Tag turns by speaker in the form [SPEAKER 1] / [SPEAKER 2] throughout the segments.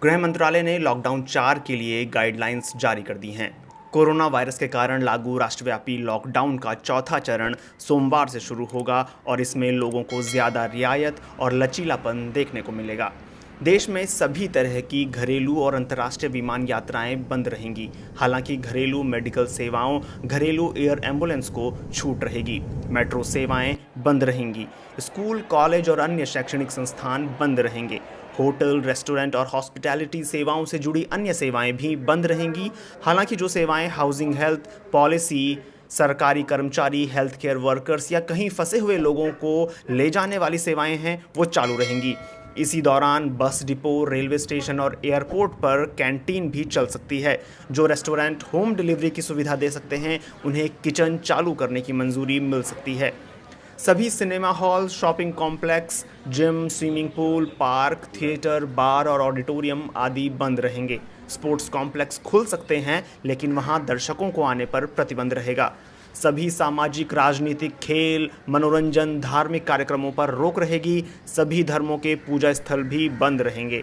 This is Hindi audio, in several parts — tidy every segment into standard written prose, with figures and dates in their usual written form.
[SPEAKER 1] गृह मंत्रालय ने लॉकडाउन 4 के लिए गाइडलाइंस जारी कर दी हैं। कोरोना वायरस के कारण लागू राष्ट्रव्यापी लॉकडाउन का चौथा चरण सोमवार से शुरू होगा और इसमें लोगों को ज़्यादा रियायत और लचीलापन देखने को मिलेगा। देश में सभी तरह की घरेलू और अंतर्राष्ट्रीय विमान यात्राएं बंद रहेंगी। हालांकि घरेलू मेडिकल सेवाओं, घरेलू एयर एम्बुलेंस को छूट रहेगी। मेट्रो सेवाएं बंद रहेंगी। स्कूल, कॉलेज और अन्य शैक्षणिक संस्थान बंद रहेंगे। होटल, रेस्टोरेंट और हॉस्पिटैलिटी सेवाओं से जुड़ी अन्य सेवाएं भी बंद रहेंगी। हालांकि जो सेवाएं हाउसिंग हेल्थ पॉलिसी, सरकारी कर्मचारी, हेल्थ केयर वर्कर्स या कहीं फंसे हुए लोगों को ले जाने वाली सेवाएं हैं, वो चालू रहेंगी। इसी दौरान बस डिपो, रेलवे स्टेशन और एयरपोर्ट पर कैंटीन भी चल सकती है। जो रेस्टोरेंट होम डिलीवरी की सुविधा दे सकते हैं, उन्हें किचन चालू करने की मंजूरी मिल सकती है। सभी cinema hall, shopping complex, gym, swimming pool, park, theatre, bar और ऑडिटोरियम आदि बंद रहेंगे। स्पोर्ट्स कॉम्प्लेक्स खुल सकते हैं, लेकिन वहां दर्शकों को आने पर प्रतिबंध रहेगा। सभी सामाजिक, राजनीतिक, खेल, मनोरंजन, धार्मिक कार्यक्रमों पर रोक रहेगी। सभी धर्मों के पूजा स्थल भी बंद रहेंगे।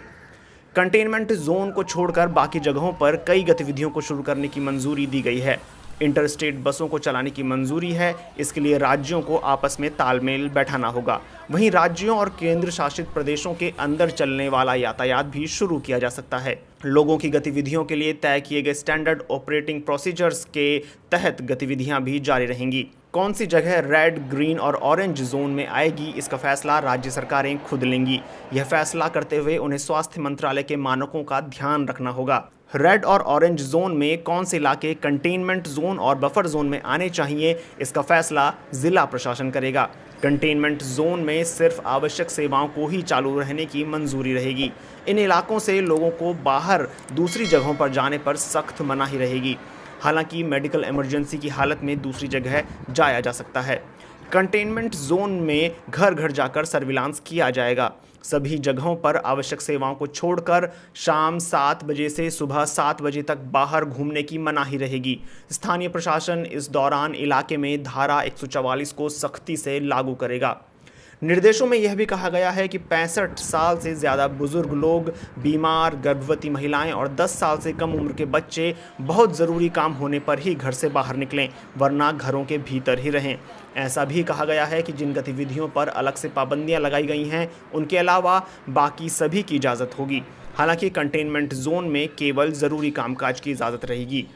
[SPEAKER 1] कंटेनमेंट जोन को छोड़कर बाकी जगहों पर कई गतिविधियों को शुरू करने की मंजूरी दी गई है। इंटरस्टेट बसों को चलाने की मंजूरी है। इसके लिए राज्यों को आपस में तालमेल बैठाना होगा। वहीं राज्यों और केंद्र शासित प्रदेशों के अंदर चलने वाला यातायात भी शुरू किया जा सकता है। लोगों की गतिविधियों के लिए तय किए गए स्टैंडर्ड ऑपरेटिंग प्रोसीजर्स के तहत गतिविधियां भी जारी रहेंगी। कौन सी जगह रेड, ग्रीन और ऑरेंज जोन में आएगी, इसका फैसला राज्य सरकारें खुद लेंगी। यह फैसला करते हुए उन्हें स्वास्थ्य मंत्रालय के मानकों का ध्यान रखना होगा। रेड और ऑरेंज जोन में कौन से इलाके कंटेनमेंट जोन और बफर जोन में आने चाहिए, इसका फैसला जिला प्रशासन करेगा। कंटेनमेंट जोन में सिर्फ आवश्यक सेवाओं को ही चालू रहने की मंजूरी रहेगी। इन इलाकों से लोगों को बाहर दूसरी जगहों पर जाने पर सख्त मनाही रहेगी। हालांकि मेडिकल इमरजेंसी की हालत में दूसरी जगह जाया जा सकता है। कंटेनमेंट जोन में घर घर जाकर सर्विलांस किया जाएगा। सभी जगहों पर आवश्यक सेवाओं को छोड़कर शाम 7 बजे से सुबह 7 बजे तक बाहर घूमने की मनाही रहेगी। स्थानीय प्रशासन इस दौरान इलाके में धारा 144 को सख्ती से लागू करेगा। निर्देशों में यह भी कहा गया है कि 65 साल से ज़्यादा बुजुर्ग लोग, बीमार, गर्भवती महिलाएं और 10 साल से कम उम्र के बच्चे बहुत ज़रूरी काम होने पर ही घर से बाहर निकलें, वरना घरों के भीतर ही रहें। ऐसा भी कहा गया है कि जिन गतिविधियों पर अलग से पाबंदियां लगाई गई हैं, उनके अलावा बाकी सभी की इजाज़त होगी। हालांकि कंटेनमेंट जोन में केवल ज़रूरी कामकाज की इजाज़त रहेगी।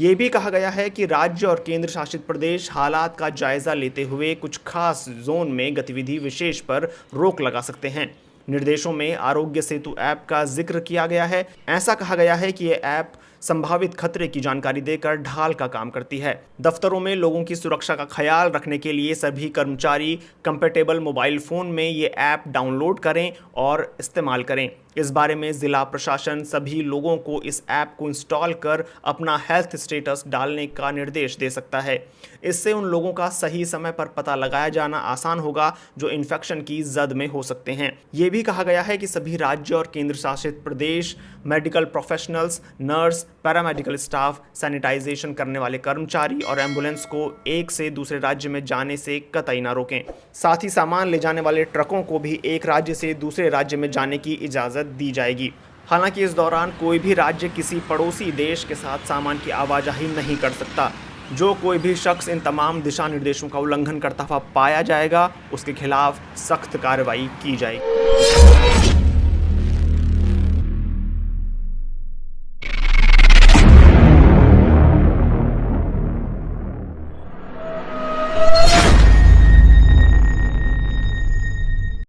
[SPEAKER 1] ये भी कहा गया है कि राज्य और केंद्र शासित प्रदेश हालात का जायजा लेते हुए कुछ खास जोन में गतिविधि विशेष पर रोक लगा सकते हैं। निर्देशों में आरोग्य सेतु ऐप का जिक्र किया गया है। ऐसा कहा गया है कि ये ऐप संभावित खतरे की जानकारी देकर ढाल का काम करती है। दफ्तरों में लोगों की सुरक्षा का ख्याल रखने के लिए सभी कर्मचारी कंपैटिबल मोबाइल फ़ोन में ये ऐप डाउनलोड करें और इस्तेमाल करें। इस बारे में ज़िला प्रशासन सभी लोगों को इस ऐप को इंस्टॉल कर अपना हेल्थ स्टेटस डालने का निर्देश दे सकता है। इससे उन लोगों का सही समय पर पता लगाया जाना आसान होगा जो इन्फेक्शन की जद में हो सकते हैं। ये भी कहा गया है कि सभी राज्य और केंद्र शासित प्रदेश medical professionals, nurse, paramedical staff, sanitisation करने वाले कर्मचारी और एम्बुलेंस को एक से दूसरे राज्य में जाने से कतई ना रोकें। साथ ही सामान ले जाने वाले ट्रकों को भी एक राज्य से दूसरे राज्य में जाने की इजाज़त दी जाएगी। हालांकि इस दौरान कोई भी राज्य किसी पड़ोसी देश के साथ सामान की आवाजाही नहीं कर सकता। जो कोई भी शख्स इन तमाम दिशा निर्देशों का उल्लंघन करता हुआ पाया जाएगा, उसके खिलाफ सख्त कार्रवाई की जाएगी।